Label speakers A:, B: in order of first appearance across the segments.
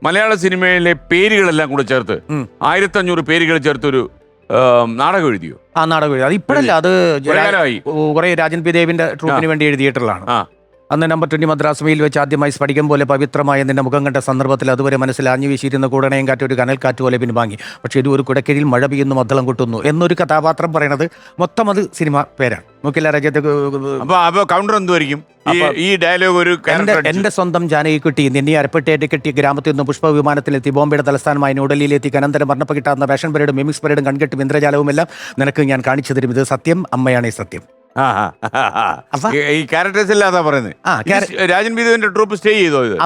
A: മലയാള സിനിമയിലെ പേരുകളെല്ലാം കൂടെ ചേർത്ത് 1500 പേരുകൾ ചേർത്തൊരു നാടകം എഴുതിയോ?
B: ആ നാടകം എഴുതി. അത് ഇപ്പോഴല്ല, അത്
A: കാലമായി.
B: കുറെ രാജൻ പി ദേവിന്റെ ട്രൂപ്പിന് വേണ്ടി എഴുതിയിട്ടുള്ളതാണ്. അന്ന് നമ്പർ 20 മദ്രാസ് മെയിൽ വെച്ച് ആദ്യമായി സ്ഫടികം പോലെ പവിത്രമായ നിന്റെ മുഖം കണ്ട സന്ദർഭത്തിൽ അതുവരെ മനസ്സിൽ ആഞ്ഞു വീശിയിരുന്ന കൂടണയും കാറ്റ് ഒരു കനൽ കാറ്റ് പോലെ പിൻവാങ്ങി. പക്ഷേ ഇത് ഒരു കുടക്കീഴിൽ മഴ പെയ്യുന്നു മദ്ദളം കൊട്ടുന്നു എന്നൊരു കഥാപാത്രം പറയണത് മൊത്തം അത് സിനിമ പേരാണ്. നോക്കില്ല രാജ്യത്തെ
A: കൗണ്ടർ എന്തുമായിരിക്കും ഈ ഡയലോഗ്? ഒരു
B: എന്റെ സ്വന്തം ജാനകി കുട്ടി നിന്നെ അരപ്പെട്ടേറ്റ് കെട്ടിയ ഗ്രാമത്തിൽ നിന്ന് പുഷ്പ വിമാനത്തിലെത്തി ബോംബെയുടെ തലസ്ഥാനമായ ന്യൂഡൽഹിയിലെത്തി അനന്തരം വർണ്ണപ്പ കിട്ടാവുന്ന ഫാഷൻ പരേഡും മിമിക്സ് പരേഡും കൺകെട്ടും ഇന്ദ്രജാലവും എല്ലാം നിനക്ക് ഞാൻ കാണിച്ചു തരും. ഇത് സത്യം, അമ്മയാണ് ഈ സത്യം.
A: ഈ ക്യാരക്ടേഴ്സ് ഇല്ലാതാ പറയുന്നത്. രാജൻ ബീദുവിന്റെ ട്രൂപ്പ് സ്റ്റേ ചെയ്തോ ഇത്?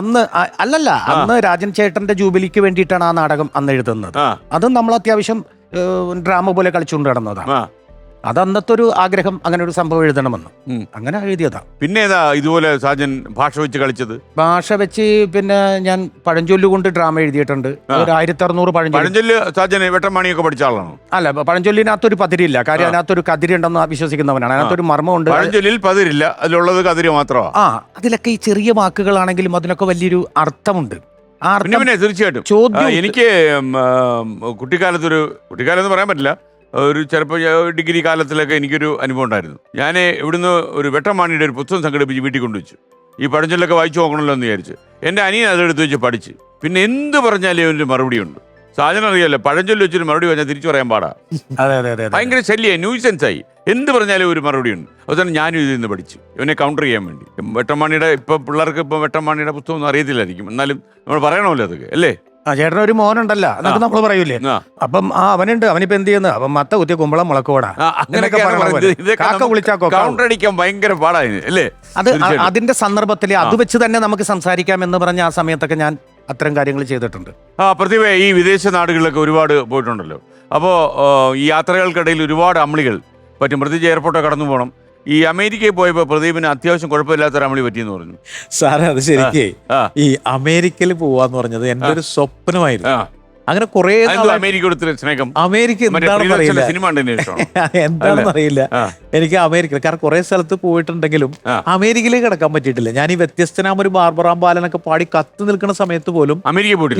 B: അന്ന് രാജൻ ചേട്ടന്റെ ജൂബിലിക്ക് വേണ്ടിയിട്ടാണ് ആ നാടകം അന്ന് എഴുതുന്നത്. അതും നമ്മൾ അത്യാവശ്യം ഡ്രാമ പോലെ കളിച്ചുകൊണ്ട് നടന്നതാണ്. അത് അന്നത്തെ ഒരു ആഗ്രഹം, അങ്ങനെ ഒരു സംഭവം എഴുതണമെന്ന്, അങ്ങനെ എഴുതിയതാ.
A: പിന്നെ ഏതാ ഇതുപോലെ സാജൻ ഭാഷ വെച്ച് കളിച്ചത്?
B: ഭാഷ വെച്ച് പിന്നെ ഞാൻ പഴഞ്ചൊല്ലു കൊണ്ട് ഡ്രാമ എഴുതിയിട്ടുണ്ട്. ഒരു 1600
A: പഴഞ്ചൊല്ല്. സാജൻ വെട്ടമാണിയൊക്കെ പഠിച്ച ആളാണോ?
B: അല്ല, പഴഞ്ചൊല്ലിനകത്തൊരു പതിരില്ല. കാര്യം അതിനകത്തൊരു കതിരുണ്ടെന്ന് വിശ്വസിക്കുന്നവനാണ്. അതിനകത്തൊരു മർമ്മമുണ്ട്.
A: പഴഞ്ചൊല്ലിൽ പതിരില്ല, അതിലുള്ളത് കതിര് മാത്രമാണ്.
B: അതിലൊക്കെ ഈ ചെറിയ വാക്കുകളാണെങ്കിലും അതിനൊക്കെ വലിയൊരു അർത്ഥമുണ്ട്.
A: പിന്നെ തീർച്ചയായിട്ടും എനിക്ക് കുട്ടിക്കാലം എന്ന് പറയാൻ പറ്റില്ല, ഒരു ചിലപ്പോൾ ഡിഗ്രി കാലത്തിലൊക്കെ എനിക്കൊരു അനുഭവം ഉണ്ടായിരുന്നു. ഞാൻ ഇവിടുന്ന് ഒരു വെട്ടമാണിയുടെ ഒരു പുസ്തകം സംഘടിപ്പിച്ച് വീട്ടിൽ കൊണ്ടുവച്ചു. ഈ പഴഞ്ചൊല്ലൊക്കെ വായിച്ചു നോക്കണമല്ലോ എന്ന് വിചാരിച്ച് എൻ്റെ അനിയൻ അതെടുത്ത് വെച്ച് പഠിച്ച്. പിന്നെ എന്ത് പറഞ്ഞാലും അവൻ്റെ മറുപടി ഉണ്ട്. സാധനം അറിയാമല്ലോ, പഴഞ്ചൊല്ലി വെച്ചൊരു മറുപടി പറഞ്ഞാൽ തിരിച്ചു പറയാൻ പാടാ. ഭയങ്കര ശല്യമായി, ന്യൂസൻസായി. എന്ത് പറഞ്ഞാലും ഒരു മറുപടി ഉണ്ട്. അവസാനം ഞാനും ഇതിൽ നിന്ന് പഠിച്ചു ഇവനെ കൗണ്ടർ ചെയ്യാൻ വേണ്ടി. വെട്ടമാണിയുടെ ഇപ്പം പിള്ളേർക്ക് ഇപ്പം വെട്ടമാണിയുടെ പുസ്തകം ഒന്നും അറിയത്തില്ലായിരിക്കും, എന്നാലും നമ്മൾ പറയണമല്ലോ അതൊക്കെ അല്ലേ.
B: ചേട്ടനൊരു മോനുണ്ടല്ലോ എന്നൊക്കെ നമ്മൾ പറയൂലേ. അപ്പം അവനുണ്ട്, അവനിപ്പോ എന്ത് ചെയ്യുന്നത്, അവൻ മത്ത കുത്തിയ കുമ്പളം മുളക്കോടാ അങ്ങനെയൊക്കെ
A: കൗണ്ടർ അടിക്കാൻ ഭയങ്കര പാടായിരുന്നു അല്ലേ.
B: അത് അതിന്റെ സന്ദർഭത്തിൽ അത് വെച്ച് തന്നെ നമുക്ക് സംസാരിക്കാം എന്ന് പറഞ്ഞ ആ സമയത്തൊക്കെ ഞാൻ അത്തരം കാര്യങ്ങൾ ചെയ്തിട്ടുണ്ട്.
A: പ്രതിഭ ഈ വിദേശ നാടുകളിലൊക്കെ ഒരുപാട് പോയിട്ടുണ്ടല്ലോ. അപ്പോൾ ഈ യാത്രകൾക്കിടയിൽ ഒരുപാട് അമ്മിളികൾ പറ്റും. പ്രത്യേകിച്ച് എയർപോർട്ടൊക്കെ കടന്നു പോകണം. ഈ അമേരിക്കയിൽ പോയപ്പോൾ പ്രദീപിന് അത്യാവശ്യം കുഴപ്പമില്ലാത്ത അമളി പറ്റിയെന്ന് പറഞ്ഞു.
C: സാറേ അത് ശരിക്കേ ഈ അമേരിക്കയിൽ പോവാന്ന് പറഞ്ഞത് എൻ്റെ ഒരു സ്വപ്നമായിരുന്നു. അങ്ങനെ കുറെ അമേരിക്ക എന്താണെന്ന് അറിയില്ല എനിക്ക്. അമേരിക്ക കാരണം കുറെ സ്ഥലത്ത് പോയിട്ടുണ്ടെങ്കിലും അമേരിക്കയിലേക്ക് കിടക്കാൻ പറ്റിയിട്ടില്ല. ഞാൻ ഈ വ്യത്യസ്തനാമ ഒരു ബാർബറാം ബാലനൊക്കെ പാടി കത്ത് നിൽക്കുന്ന സമയത്ത് പോലും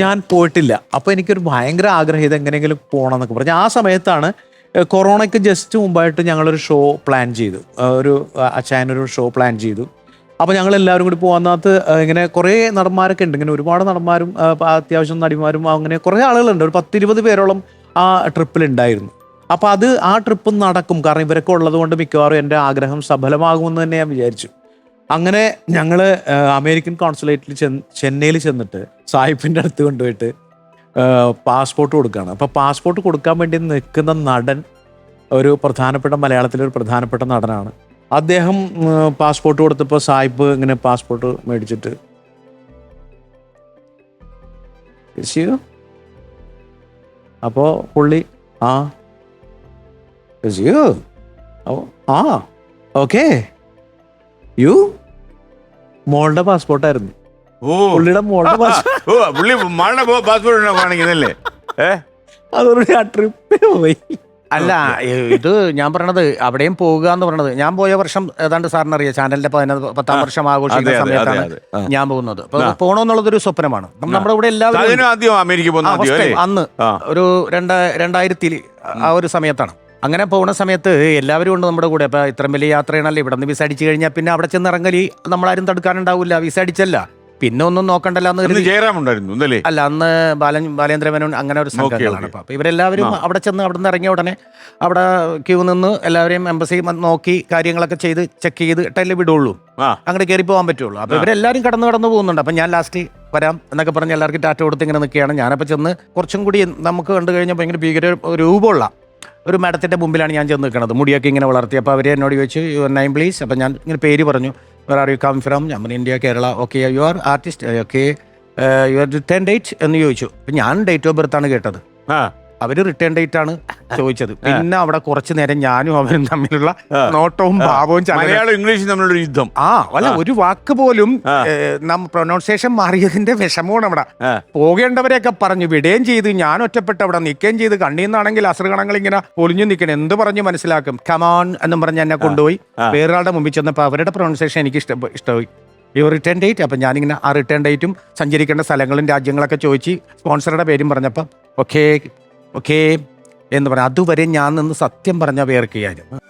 C: ഞാൻ പോയിട്ടില്ല. അപ്പൊ എനിക്കൊരു ഭയങ്കര ആഗ്രഹം ഇത് എങ്ങനെയെങ്കിലും പോകണം എന്നൊക്കെ പറഞ്ഞു. ആ സമയത്താണ് കൊറോണയ്ക്ക് ജസ്റ്റ് മുമ്പായിട്ട് ഞങ്ങളൊരു ഷോ പ്ലാൻ ചെയ്തു. ഒരു അച്ചായനൊരു ഷോ പ്ലാൻ ചെയ്തു. അപ്പോൾ ഞങ്ങൾ എല്ലാവരും കൂടി പോകുന്നതിനകത്ത് ഇങ്ങനെ കുറേ നടന്മാരൊക്കെ ഉണ്ട്. ഇങ്ങനെ ഒരുപാട് നടന്മാരും അത്യാവശ്യം നടിമാരും അങ്ങനെ കുറേ ആളുകളുണ്ട്. ഒരു 10-20 പേരോളം ആ ട്രിപ്പിലുണ്ടായിരുന്നു. അപ്പോൾ ആ ട്രിപ്പ് നടക്കും, കാരണം ഇവരൊക്കെ ഉള്ളത് കൊണ്ട് മിക്കവാറും എൻ്റെ ആഗ്രഹം സഫലമാകുമെന്ന് തന്നെ ഞാൻ വിചാരിച്ചു. അങ്ങനെ ഞങ്ങൾ അമേരിക്കൻ കോൺസുലേറ്റിൽ ചെന്നൈയിൽ ചെന്നിട്ട് സായിപ്പിൻ്റെ അടുത്ത് കൊണ്ടുപോയിട്ട് പാസ്പോർട്ട് കൊടുക്കുകയാണ്. അപ്പോൾ പാസ്പോർട്ട് കൊടുക്കാൻ വേണ്ടി നിൽക്കുന്ന നടൻ ഒരു പ്രധാനപ്പെട്ട മലയാളത്തിലെ ഒരു പ്രധാനപ്പെട്ട നടനാണ്. അദ്ദേഹം പാസ്പോർട്ട് കൊടുത്തപ്പോൾ സായിപ്പ് ഇങ്ങനെ പാസ്പോർട്ട് മേടിച്ചിട്ട് അപ്പോൾ പുള്ളി ഓക്കെ യു മോളുടെ പാസ്പോർട്ടായിരുന്നു. പുള്ളിയുടെ മോളുടെ
A: പാസ്പോർട്ട് കാണിക്കുന്നല്ലേ.
C: അതോടെ ആ ട്രിപ്പിന് പോയി.
B: അല്ല, ഇത് ഞാൻ പറയണത് അവിടെയും പോകുക എന്ന് പറയണത്, ഞാൻ പോയ വർഷം ഏതാണ്ട് സാറിന് അറിയാം, ചാനലിന്റെ 10ാം വർഷം ആഘോഷിക്കുന്ന സമയത്താണ് ഞാൻ പോകുന്നത്. അപ്പൊ പോകണമെന്നുള്ളതൊരു സ്വപ്നമാണ്. നമ്മുടെ ഇവിടെ എല്ലാവരും അന്ന് ഒരു 2000 ആ ഒരു സമയത്താണ്. അങ്ങനെ പോകുന്ന സമയത്ത് എല്ലാവരും ഉണ്ട് നമ്മുടെ കൂടെ. അപ്പൊ ഇത്രയും വലിയ യാത്രയാണല്ലേ, ഇവിടെ നിന്ന് വിസ അടിച്ചു കഴിഞ്ഞാൽ പിന്നെ അവിടെ ചെന്ന് ഇറങ്ങലി നമ്മളാരും തടുക്കാനുണ്ടാവില്ല. വിസ അടിച്ചല്ല, പിന്നെ ഒന്നും നോക്കണ്ടല്ലോ എന്ന്
A: ജയറാമുണ്ടായിരുന്നു
B: അല്ല, അന്ന് ബാലേന്ദ്ര മേനോൻ അങ്ങനെ ഒരു സംഘങ്ങളാണ്. അപ്പൊ ഇവരെല്ലാവരും അവിടെ ചെന്ന് അവിടെ നിന്ന് ഇറങ്ങിയ ഉടനെ അവിടെ ക്യൂ നിന്ന് എല്ലാവരെയും എംബസി നോക്കി കാര്യങ്ങളൊക്കെ ചെയ്ത് ചെക്ക് ചെയ്തിട്ടല്ലേ വിടുള്ളൂ, അങ്ങോട്ട് കയറി പോകാൻ പറ്റുള്ളൂ. അപ്പൊ ഇവരെല്ലാവരും കടന്നു പോകുന്നുണ്ട്. അപ്പൊ ഞാൻ ലാസ്റ്റ് വരാം എന്നൊക്കെ പറഞ്ഞ് എല്ലാവർക്കും ടാറ്റ കൊടുത്ത് ഇങ്ങനെ നിൽക്കുകയാണ്. ഞാനപ്പോൾ ചെന്ന് കുറച്ചും കൂടി നമുക്ക് കണ്ടു കഴിഞ്ഞാൽ ഭയങ്കര ഭീകര രൂപമുള്ള ഒരു മാഡത്തിന്റെ മുമ്പിലാണ് ഞാൻ ചെന്ന് നിൽക്കുന്നത്, മുടിയൊക്കെ ഇങ്ങനെ വളർത്തി. അപ്പോൾ അവർ എന്നോട് ചോദിച്ചു യുവർ നെയിം പ്ലീസ്. അപ്പം ഞാൻ ഇങ്ങനെ പേര് പറഞ്ഞു. Where are you come from? ഞാൻ പറഞ്ഞു India, Kerala. Okay, you are artist. Okay, you are return date എന്ന് ചോദിച്ചു. അപ്പം ഞാൻ ഡേറ്റ് ഓഫ് ബർത്ത് ആണ് കേട്ടത്. അവര് റിട്ടേൺ ഡേറ്റ് ആണ് ചോദിച്ചത്. പിന്നെ അവിടെ കുറച്ചു നേരം ഞാനും അവരും തമ്മിലുള്ള നോട്ടവും ഭാവവും
A: മലയാളം ഇംഗ്ലീഷും തമ്മിലുള്ള യുദ്ധം.
B: അല്ല, ഒരു വാക്ക് പോലും പ്രൊനൗൺസിയേഷൻ മാറിയതിന്റെ വിഷമമാണ് അവിടെ. പോകേണ്ടവരെയൊക്കെ പറഞ്ഞു വിടുകയും ചെയ്തു. ഞാൻ ഒറ്റപ്പെട്ട് അവിടെ നിൽക്കുകയും ചെയ്ത്. കണ്ണീന്നാണെങ്കിൽ അസുരഗണങ്ങൾ ഇങ്ങനെ പൊലിഞ്ഞു നിൽക്കണം. എന്ത് പറഞ്ഞു മനസ്സിലാക്കും? കമോൺ എന്നും പറഞ്ഞ് എന്നെ കൊണ്ടുപോയി വേറൊരാളുടെ മുമ്പിൽ ചെന്നപ്പോൾ അവരുടെ പ്രൊനൗൺസിയേഷൻ എനിക്ക് ഇഷ്ടമായി. Your return date. അപ്പം ഞാനിങ്ങനെ ആ റിട്ടേൺ ഡേറ്റും സഞ്ചരിക്കേണ്ട സ്ഥലങ്ങളും രാജ്യങ്ങളൊക്കെ ചോദിച്ച് സ്പോൺസറുടെ പേരും പറഞ്ഞപ്പം ഓക്കേ ഓക്കേ എന്ന് പറഞ്ഞു. അതുവരെ ഞാൻ നിന്ന് സത്യം പറഞ്ഞ വേർക്കുകയായിരുന്നു.